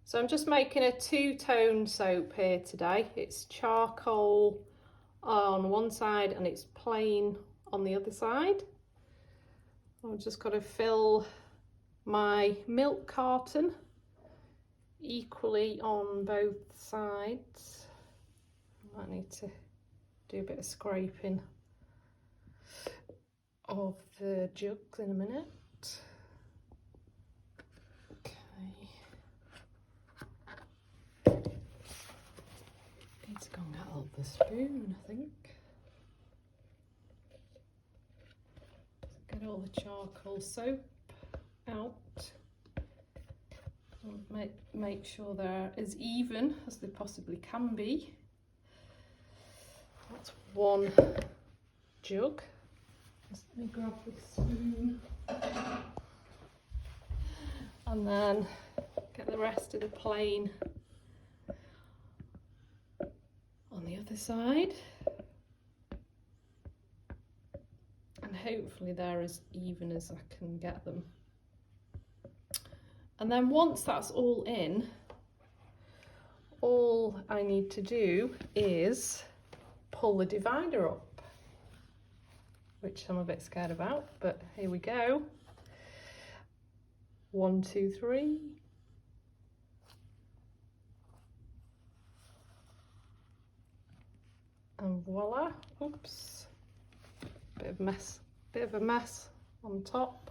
So I'm just making a two-tone soap here today. It's charcoal on one side and it's plain on the other side. I've just got to fill my milk carton equally on both sides. I might need to do a bit of scraping of the jugs in a minute. Need to go and get out the spoon, I think. Get all the charcoal soap out. Make sure they're as even as they possibly can be. That's one jug. Just let me grab the spoon. And then get the rest of the plain on the other side. And hopefully they're as even as I can get them. And then once that's all in, all I need to do is pull the divider up, which I'm a bit scared about, but here we go. 1, 2, 3. And voila, oops, bit of a mess on top.